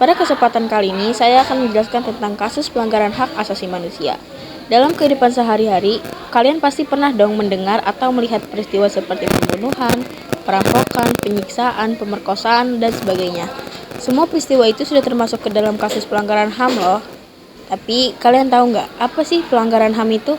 Pada kesempatan kali ini, saya akan menjelaskan tentang kasus pelanggaran hak asasi manusia. Dalam kehidupan sehari-hari, kalian pasti pernah dong mendengar atau melihat peristiwa seperti pembunuhan, perampokan, penyiksaan, pemerkosaan, dan sebagainya. Semua peristiwa itu sudah termasuk ke dalam kasus pelanggaran HAM loh. Tapi, kalian tahu nggak apa sih pelanggaran HAM itu?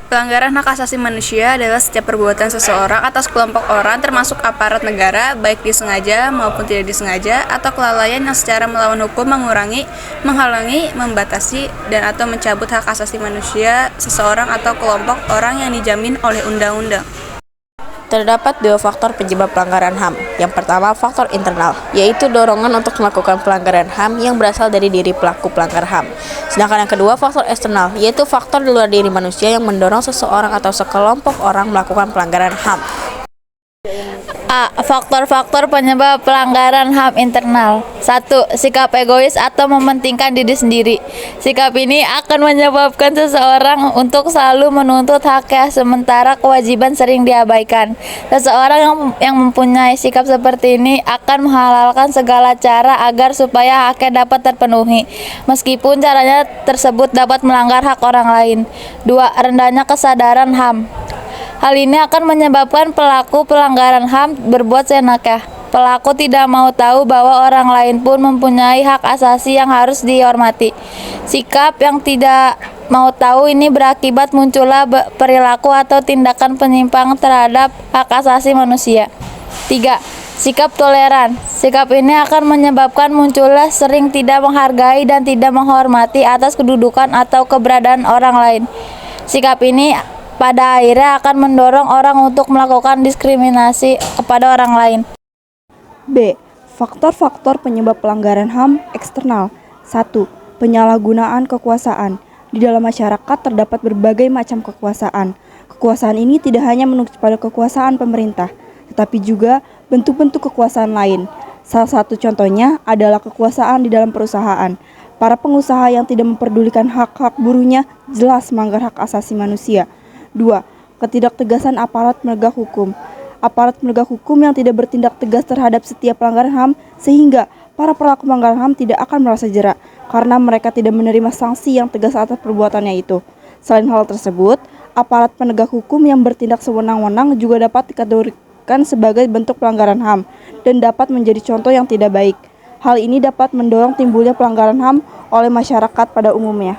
Pelanggaran hak asasi manusia adalah setiap perbuatan seseorang atau sekelompok orang termasuk aparat negara, baik disengaja maupun tidak disengaja, atau kelalaian yang secara melawan hukum mengurangi, menghalangi, membatasi, dan atau mencabut hak asasi manusia seseorang atau kelompok orang yang dijamin oleh undang-undang. Terdapat dua faktor penyebab pelanggaran HAM. Yang pertama, faktor internal, yaitu dorongan untuk melakukan pelanggaran HAM yang berasal dari diri pelaku pelanggar HAM. Sedangkan yang kedua, faktor eksternal, yaitu faktor di luar diri manusia yang mendorong seseorang atau sekelompok orang melakukan pelanggaran HAM. A. Faktor-faktor penyebab pelanggaran HAM internal. 1. Sikap egois atau mementingkan diri sendiri. Sikap ini akan menyebabkan seseorang untuk selalu menuntut haknya sementara kewajiban sering diabaikan. Seseorang yang mempunyai sikap seperti ini akan menghalalkan segala cara agar supaya haknya dapat terpenuhi, meskipun caranya tersebut dapat melanggar hak orang lain. 2. Rendahnya kesadaran HAM. Hal ini akan menyebabkan pelaku pelanggaran HAM berbuat seenaknya. Pelaku tidak mau tahu bahwa orang lain pun mempunyai hak asasi yang harus dihormati. Sikap yang tidak mau tahu ini berakibat munculnya perilaku atau tindakan penyimpang terhadap hak asasi manusia. 3. Sikap toleran. Sikap ini akan menyebabkan munculnya sering tidak menghargai dan tidak menghormati atas kedudukan atau keberadaan orang lain. Sikap ini pada akhirnya akan mendorong orang untuk melakukan diskriminasi kepada orang lain. B. Faktor-faktor penyebab pelanggaran HAM eksternal. 1. Penyalahgunaan kekuasaan. Di dalam masyarakat terdapat berbagai macam kekuasaan. Kekuasaan ini tidak hanya menuju pada kekuasaan pemerintah, tetapi juga bentuk-bentuk kekuasaan lain. Salah satu contohnya adalah kekuasaan di dalam perusahaan. Para pengusaha yang tidak memperdulikan hak-hak buruhnya jelas melanggar hak asasi manusia. 2. Ketidaktegasan aparat penegak hukum. Aparat penegak hukum yang tidak bertindak tegas terhadap setiap pelanggaran HAM sehingga para pelaku pelanggaran HAM tidak akan merasa jerak karena mereka tidak menerima sanksi yang tegas atas perbuatannya itu. Selain hal tersebut, aparat penegak hukum yang bertindak sewenang-wenang juga dapat dikategorikan sebagai bentuk pelanggaran HAM dan dapat menjadi contoh yang tidak baik. Hal ini dapat mendorong timbulnya pelanggaran HAM oleh masyarakat pada umumnya.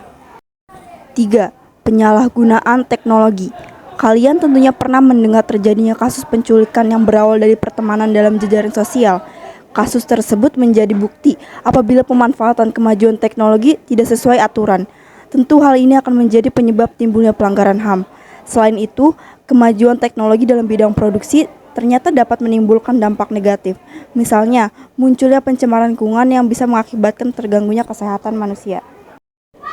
3. Penyalahgunaan teknologi. Kalian tentunya pernah mendengar terjadinya kasus penculikan yang berawal dari pertemanan dalam jejaring sosial. Kasus tersebut menjadi bukti apabila pemanfaatan kemajuan teknologi tidak sesuai aturan. Tentu hal ini akan menjadi penyebab timbulnya pelanggaran HAM. Selain itu, kemajuan teknologi dalam bidang produksi ternyata dapat menimbulkan dampak negatif. Misalnya, munculnya pencemaran lingkungan yang bisa mengakibatkan terganggunya kesehatan manusia.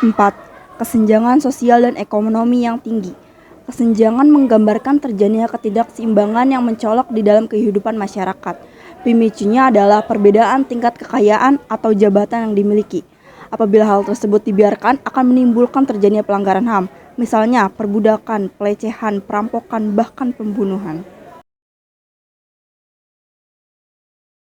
4. Kesenjangan sosial dan ekonomi yang tinggi. Kesenjangan menggambarkan terjadinya ketidakseimbangan yang mencolok di dalam kehidupan masyarakat. Pemicunya adalah perbedaan tingkat kekayaan atau jabatan yang dimiliki. Apabila hal tersebut dibiarkan, akan menimbulkan terjadinya pelanggaran HAM, misalnya perbudakan, pelecehan, perampokan, bahkan pembunuhan.